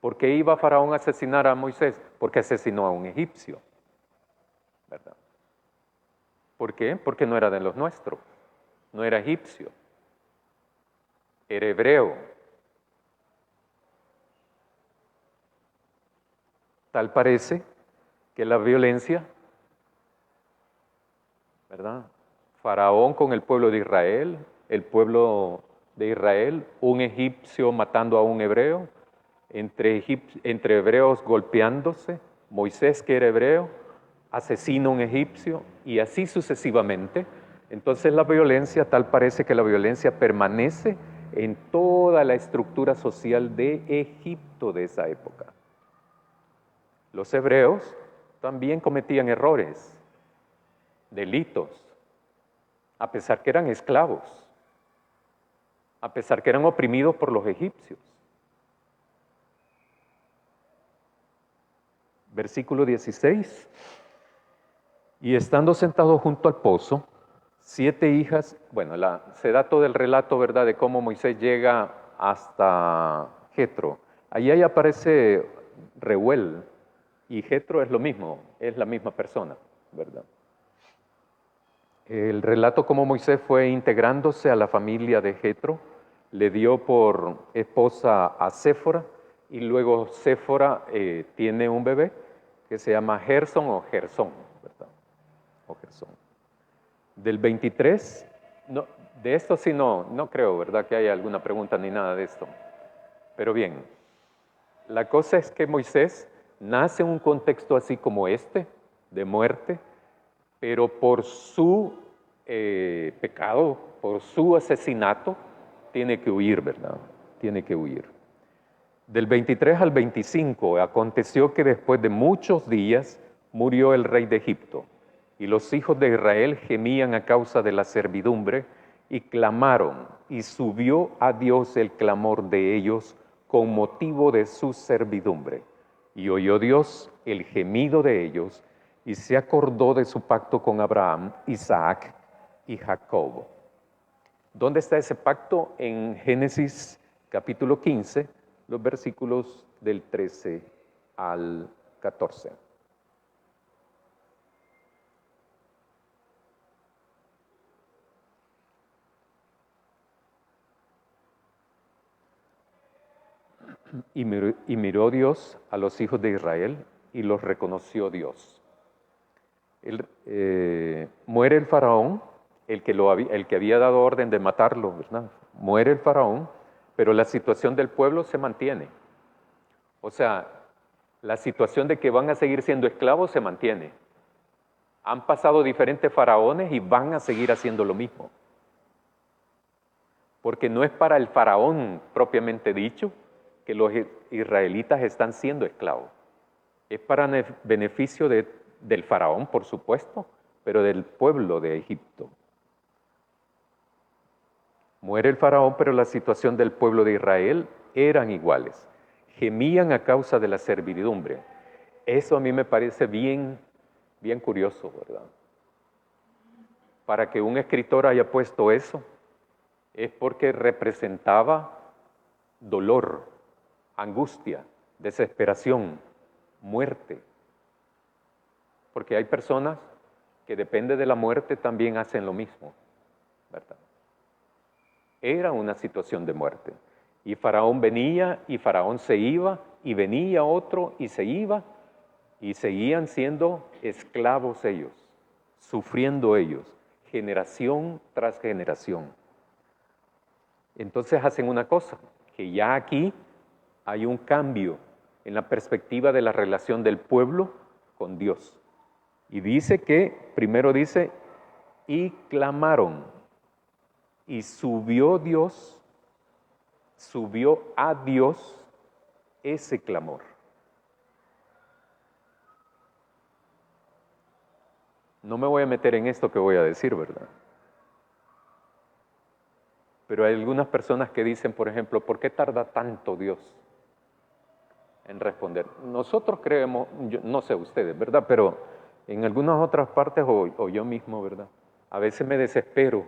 ¿Por qué iba Faraón a asesinar a Moisés? Porque asesinó a un egipcio, ¿verdad? ¿Por qué? Porque no era de los nuestros, no era egipcio, era hebreo. Tal parece que la violencia, ¿verdad? Faraón con el pueblo de Israel, el pueblo de Israel, un egipcio matando a un hebreo, entre hebreos golpeándose, Moisés que era hebreo, asesina a un egipcio y así sucesivamente. Entonces la violencia, tal parece que la violencia permanece en toda la estructura social de Egipto de esa época. Los hebreos también cometían errores, delitos, a pesar que eran esclavos, a pesar que eran oprimidos por los egipcios. Versículo 16. Y estando sentados junto al pozo, 7 hijas, bueno, se da todo el relato, ¿verdad?, de cómo Moisés llega hasta Jetro. Ahí aparece Reuel, y Jetro es lo mismo, es la misma persona, ¿verdad? El relato cómo Moisés fue integrándose a la familia de Jetro, le dio por esposa a Séfora, y luego Séfora tiene un bebé que se llama Gersón o Gersón, ¿verdad? O Gersón. Del 23, no, de esto sí no creo, ¿verdad?, que haya alguna pregunta ni nada de esto. Pero bien, la cosa es que Moisés nace en un contexto así como este, de muerte, pero por su pecado, por su asesinato, tiene que huir, ¿verdad? Tiene que huir. Del 23 al 25, aconteció que después de muchos días murió el rey de Egipto, y los hijos de Israel gemían a causa de la servidumbre, y clamaron, y subió a Dios el clamor de ellos con motivo de su servidumbre. Y oyó Dios el gemido de ellos, y se acordó de su pacto con Abraham, Isaac y Jacob. ¿Dónde está ese pacto? En Génesis capítulo 15, los versículos del 13 al 14. Y miró Dios a los hijos de Israel y los reconoció Dios. Muere el faraón, el que había dado orden de matarlo, ¿verdad? Muere el faraón, pero la situación del pueblo se mantiene. O sea, la situación de que van a seguir siendo esclavos se mantiene. Han pasado diferentes faraones y van a seguir haciendo lo mismo. Porque no es para el faraón propiamente dicho que los israelitas están siendo esclavos. Es para beneficio del faraón, por supuesto, pero del pueblo de Egipto. Muere el faraón, pero la situación del pueblo de Israel eran iguales. Gemían a causa de la servidumbre. Eso a mí me parece bien curioso, ¿verdad? Para que un escritor haya puesto eso, es porque representaba dolor, angustia, desesperación, muerte. Porque hay personas que depende de la muerte también hacen lo mismo, ¿verdad? Era una situación de muerte. Y Faraón venía, y Faraón se iba, y venía otro, y se iba, y seguían siendo esclavos ellos, sufriendo ellos, generación tras generación. Entonces hacen una cosa, que ya aquí hay un cambio en la perspectiva de la relación del pueblo con Dios. Y dice que, primero dice, y clamaron, y subió a Dios ese clamor. No me voy a meter en esto que voy a decir, ¿verdad? Pero hay algunas personas que dicen, por ejemplo, ¿por qué tarda tanto Dios en responder? Nosotros creemos, no sé ustedes, ¿verdad? Pero en algunas otras partes, o yo mismo, ¿verdad? A veces me desespero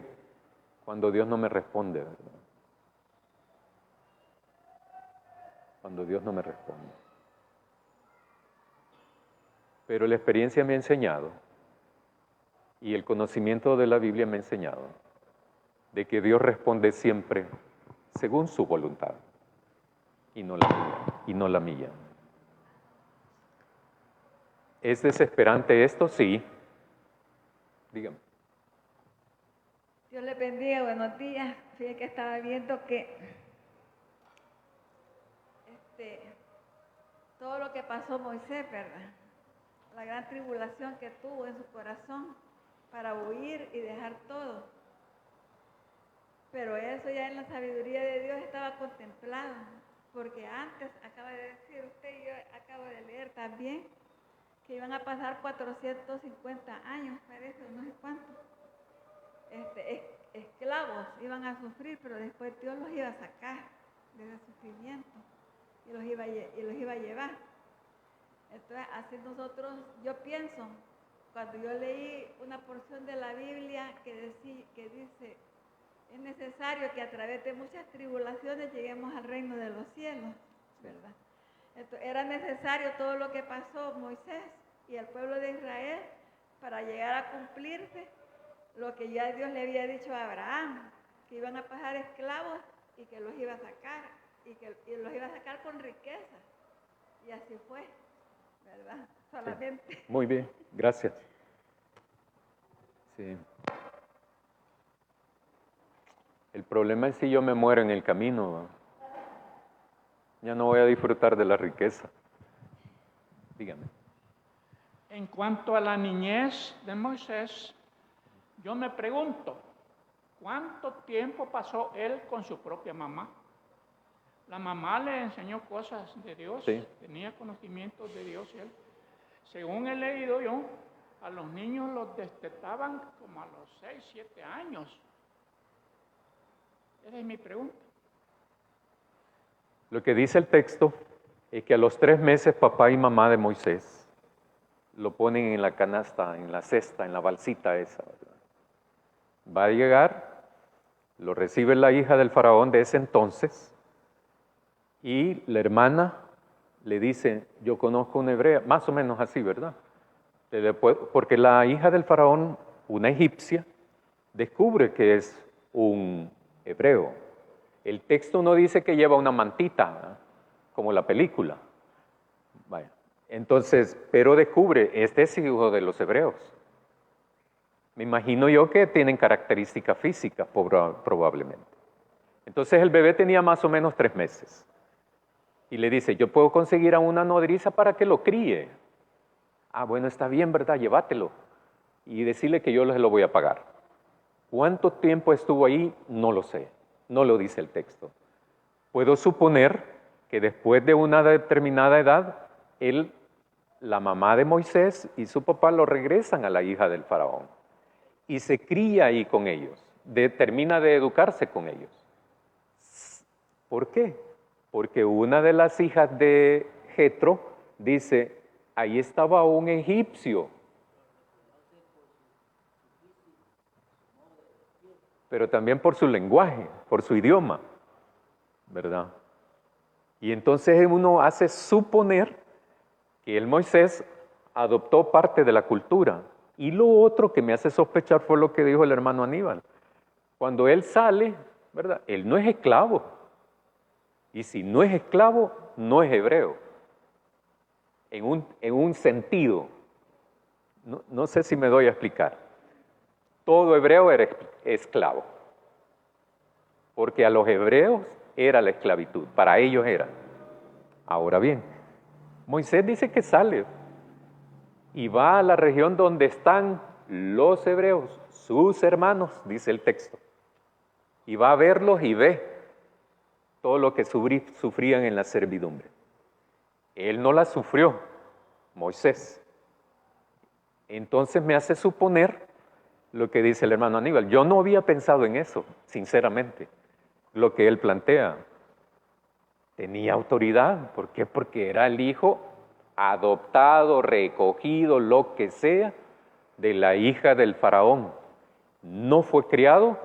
cuando Dios no me responde, ¿verdad? Cuando Dios no me responde. Pero la experiencia me ha enseñado, y el conocimiento de la Biblia me ha enseñado, de que Dios responde siempre según su voluntad, y no la mía. ¿Es desesperante esto? Sí. Dígame. Dios le bendiga, buenos días. Fíjate que estaba viendo que todo lo que pasó Moisés, ¿verdad? La gran tribulación que tuvo en su corazón para huir y dejar todo. Pero eso ya en la sabiduría de Dios estaba contemplado, porque antes, acaba de decir usted y yo acabo de leer también, que iban a pasar 450 años, parece, no sé cuánto, esclavos iban a sufrir, pero después Dios los iba a sacar de ese sufrimiento y los iba a llevar. Entonces, así nosotros, yo pienso, cuando yo leí una porción de la Biblia que dice, es necesario que a través de muchas tribulaciones lleguemos al reino de los cielos, ¿verdad? Entonces, era necesario todo lo que pasó Moisés y el pueblo de Israel para llegar a cumplirse lo que ya Dios le había dicho a Abraham, que iban a pasar esclavos y que los iba a sacar, y los iba a sacar con riqueza. Y así fue, ¿verdad? Solamente. Sí. Muy bien, gracias. Sí. El problema es si yo me muero en el camino, ¿no? Ya no voy a disfrutar de la riqueza. Dígame. En cuanto a la niñez de Moisés, yo me pregunto, ¿cuánto tiempo pasó él con su propia mamá? La mamá le enseñó cosas de Dios, sí. Tenía conocimientos de Dios y él. Según he leído yo, a los niños los destetaban como a los 6, 7 años. Esa es mi pregunta. Lo que dice el texto es que a los 3 meses papá y mamá de Moisés lo ponen en la canasta, en la cesta, en la balsita esa, ¿verdad? Va a llegar, lo recibe la hija del faraón de ese entonces, y la hermana le dice, yo conozco una hebrea, más o menos así, ¿verdad? Porque la hija del faraón, una egipcia, descubre que es un hebreo. El texto no dice que lleva una mantita, ¿verdad? Como la película. Vaya. Entonces, pero descubre, este es hijo de los hebreos. Me imagino yo que tienen características físicas, probablemente. Entonces el bebé tenía más o menos 3 meses. Y le dice, yo puedo conseguir a una nodriza para que lo críe. Ah, bueno, está bien, ¿verdad? Llévatelo. Y decirle que yo se lo voy a pagar. ¿Cuánto tiempo estuvo ahí? No lo sé. No lo dice el texto. Puedo suponer que después de una determinada edad, él la mamá de Moisés y su papá lo regresan a la hija del faraón y se cría ahí con ellos, termina de educarse con ellos. ¿Por qué? Porque una de las hijas de Jetro dice, ahí estaba un egipcio, pero también por su lenguaje, por su idioma, ¿verdad? Y entonces uno hace suponer que el Moisés adoptó parte de la cultura. Y lo otro que me hace sospechar fue lo que dijo el hermano Aníbal. Cuando él sale, ¿verdad? Él no es esclavo. Y si no es esclavo, no es hebreo. En un sentido. No sé si me doy a explicar. Todo hebreo era esclavo. Porque a los hebreos era la esclavitud. Para ellos era. Ahora bien, Moisés dice que sale y va a la región donde están los hebreos, sus hermanos, dice el texto. Y va a verlos y ve todo lo que sufrían en la servidumbre. Él no la sufrió, Moisés. Entonces me hace suponer lo que dice el hermano Aníbal. Yo no había pensado en eso, sinceramente, lo que él plantea. Tenía autoridad. ¿Por qué? Porque era el hijo adoptado, recogido, lo que sea, de la hija del faraón. No fue criado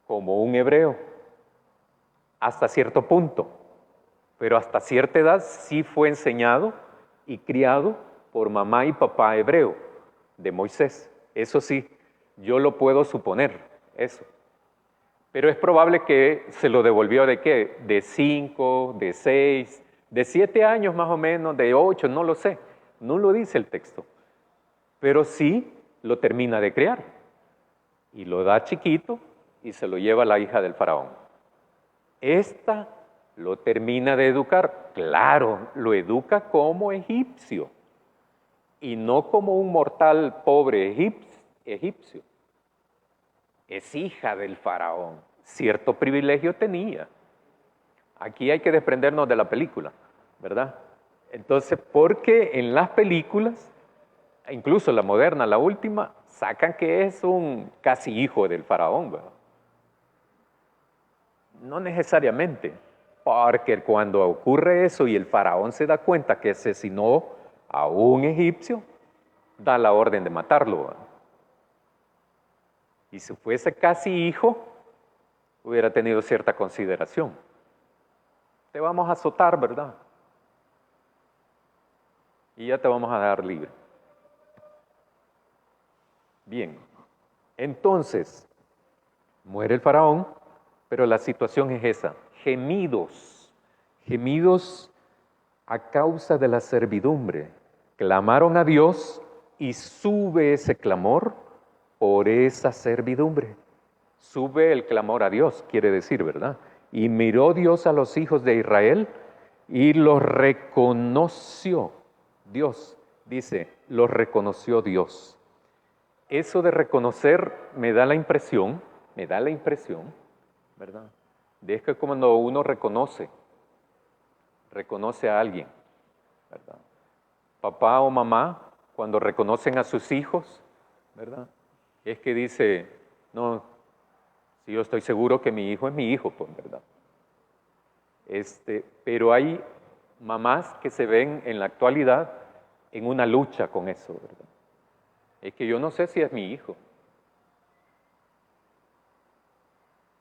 como un hebreo, hasta cierto punto, pero hasta cierta edad sí fue enseñado y criado por mamá y papá hebreo de Moisés. Eso sí, yo lo puedo suponer, eso. Pero es probable que se lo devolvió ¿de qué? De 5, de 6, de 7 años más o menos, de 8, no lo sé. No lo dice el texto. Pero sí lo termina de criar. Y lo da chiquito y se lo lleva a la hija del faraón. Esta lo termina de educar. Claro, lo educa como egipcio. Y no como un mortal pobre egipcio. Es hija del faraón. Cierto privilegio tenía. Aquí hay que desprendernos de la película, ¿verdad? Entonces, porque en las películas, incluso la moderna, la última, sacan que es un casi hijo del faraón, ¿verdad? No necesariamente, porque cuando ocurre eso y el faraón se da cuenta que asesinó a un egipcio, da la orden de matarlo, ¿verdad? Y si fuese casi hijo, hubiera tenido cierta consideración. Te vamos a azotar, ¿verdad? Y ya te vamos a dejar libre. Bien, entonces, muere el faraón, pero la situación es esa. Gemidos a causa de la servidumbre. Clamaron a Dios y sube ese clamor por esa servidumbre. Sube el clamor a Dios, quiere decir, ¿verdad? Y miró Dios a los hijos de Israel y los reconoció. Dios, dice, los reconoció Dios. Eso de reconocer me da la impresión, ¿verdad? De que cuando uno reconoce a alguien, ¿verdad? Papá o mamá, cuando reconocen a sus hijos, ¿verdad? Es que dice, no, si yo estoy seguro que mi hijo es mi hijo, pues, ¿verdad? Pero hay mamás que se ven en la actualidad en una lucha con eso, ¿verdad? Es que yo no sé si es mi hijo.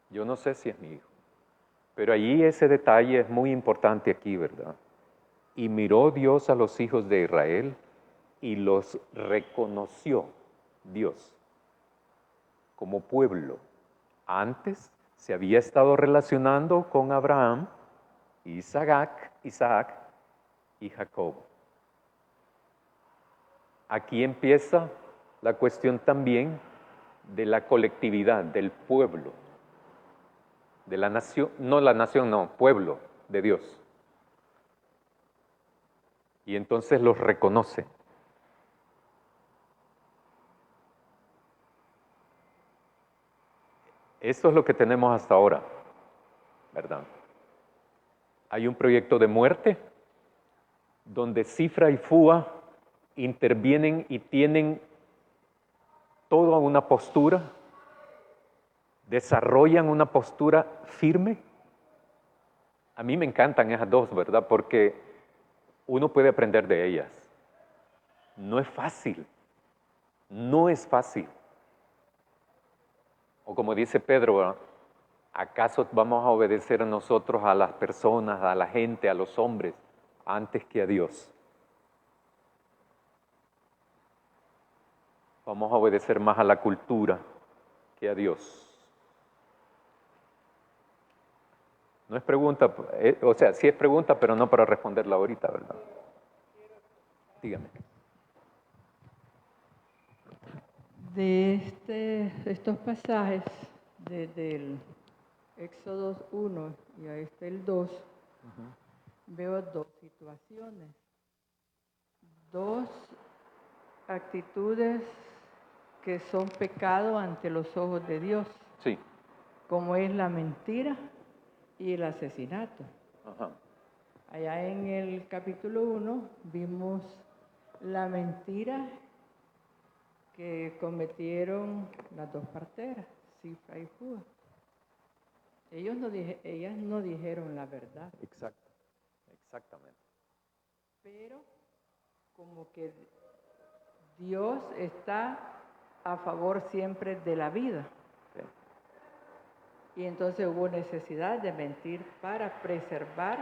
Yo no sé si es mi hijo. Pero allí ese detalle es muy importante aquí, ¿verdad? Y miró Dios a los hijos de Israel y los reconoció Dios como pueblo. Antes se había estado relacionando con Abraham, Isaac y Jacob. Aquí empieza la cuestión también de la colectividad, del pueblo, de la nación, pueblo de Dios. Y entonces los reconoce. Esto es lo que tenemos hasta ahora, ¿verdad? Hay un proyecto de muerte donde Cifra y Fúa intervienen y tienen toda una postura, desarrollan una postura firme. A mí me encantan esas dos, ¿verdad? Porque uno puede aprender de ellas. No es fácil, no es fácil. O como dice Pedro, ¿verdad? ¿Acaso vamos a obedecer a nosotros, a las personas, a la gente, a los hombres, antes que a Dios? Vamos a obedecer más a la cultura que a Dios. No es pregunta, o sea, sí es pregunta, pero no para responderla ahorita, ¿verdad? Dígame. De estos pasajes, desde el Éxodo 1 y a el 2, veo dos situaciones, dos actitudes que son pecado ante los ojos de Dios, Sí. como es la mentira y el asesinato. Ajá. Allá en el capítulo 1 vimos la mentira que cometieron las dos parteras, Cifra y Fúa. Ellas no dijeron la verdad. Exacto, exactamente. Pero como que Dios está a favor siempre de la vida. Sí. Y entonces hubo necesidad de mentir para preservar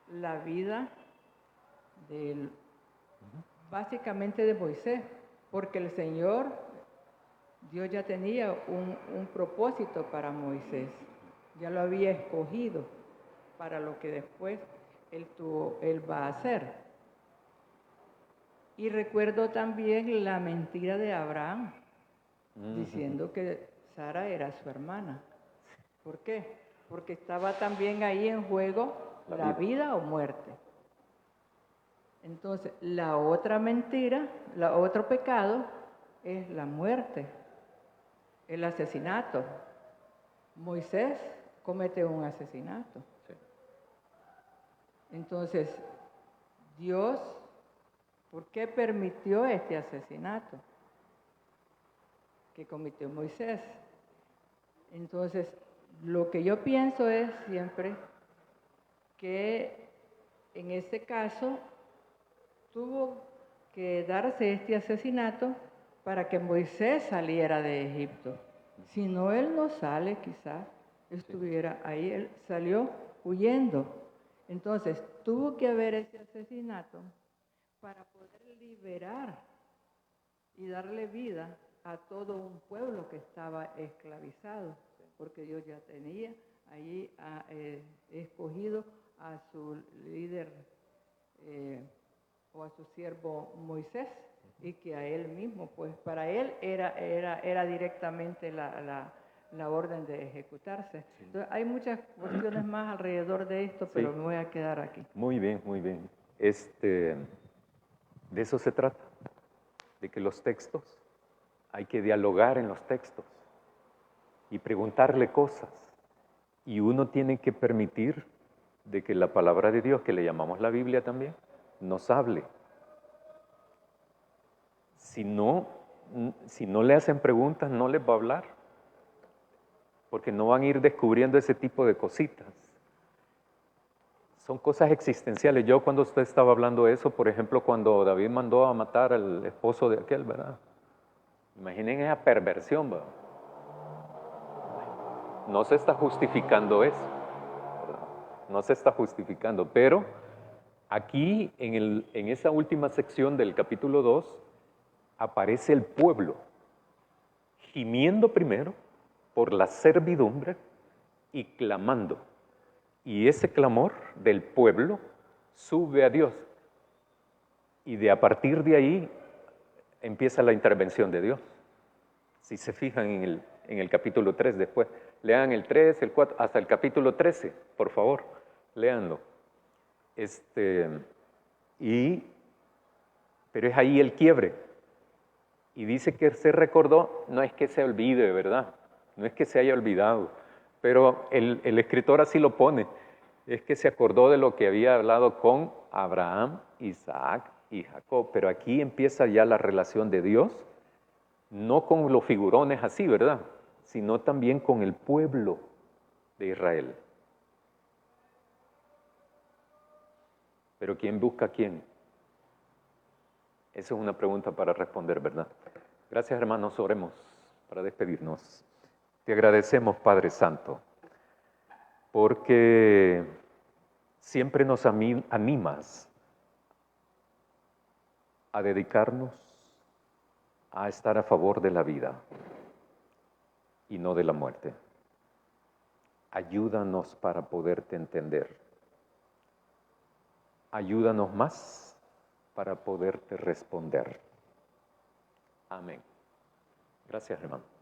la vida básicamente de Moisés, porque el Señor, Dios ya tenía un propósito para Moisés, ya lo había escogido para lo que después él va a hacer. Y recuerdo también la mentira de Abraham, diciendo que Sara era su hermana. ¿Por qué? Porque estaba también ahí en juego la vida o muerte. Entonces, la otra mentira, otro pecado es la muerte, el asesinato. Moisés comete un asesinato. Sí. Entonces, Dios, ¿por qué permitió este asesinato que cometió Moisés? Entonces, lo que yo pienso es siempre que en este caso tuvo que darse este asesinato para que Moisés saliera de Egipto. Si no, él no sale, quizás estuviera ahí, él salió huyendo. Entonces, tuvo que haber ese asesinato para poder liberar y darle vida a todo un pueblo que estaba esclavizado, porque Dios ya tenía allí escogido a su líder o a su siervo Moisés, y que a él mismo, pues para él era directamente la orden de ejecutarse. Sí. Entonces, hay muchas cuestiones más alrededor de esto, pero me voy a quedar aquí. Muy bien, muy bien. De eso se trata, de que los textos, hay que dialogar en los textos y preguntarle cosas. Y uno tiene que permitir de que la palabra de Dios, que le llamamos la Biblia también, nos hable. Si no le hacen preguntas, no les va a hablar, porque no van a ir descubriendo ese tipo de cositas. Son cosas existenciales. Yo cuando usted estaba hablando de eso, por ejemplo, cuando David mandó a matar al esposo de aquel, ¿verdad? Imaginen esa perversión, ¿verdad? No se está justificando eso, ¿verdad? No se está justificando, pero aquí en esa última sección del capítulo 2 aparece el pueblo gimiendo primero por la servidumbre y clamando. Y ese clamor del pueblo sube a Dios. Y a partir de ahí empieza la intervención de Dios. Si se fijan en el capítulo 3 después, lean el 3, el 4, hasta el capítulo 13, por favor, léanlo. Pero es ahí el quiebre. Y dice que se recordó, no es que se olvide, ¿verdad? No es que se haya olvidado, pero el escritor así lo pone. Es que se acordó de lo que había hablado con Abraham, Isaac y Jacob. Pero aquí empieza ya la relación de Dios, no con los figurones así, ¿verdad? Sino también con el pueblo de Israel. Pero ¿quién busca a quién? Esa es una pregunta para responder, ¿verdad? Gracias, hermanos. Oremos para despedirnos. Te agradecemos, Padre Santo, porque siempre nos animas a dedicarnos a estar a favor de la vida y no de la muerte. Ayúdanos para poderte entender. Ayúdanos más para poderte responder. Amén. Gracias, hermano.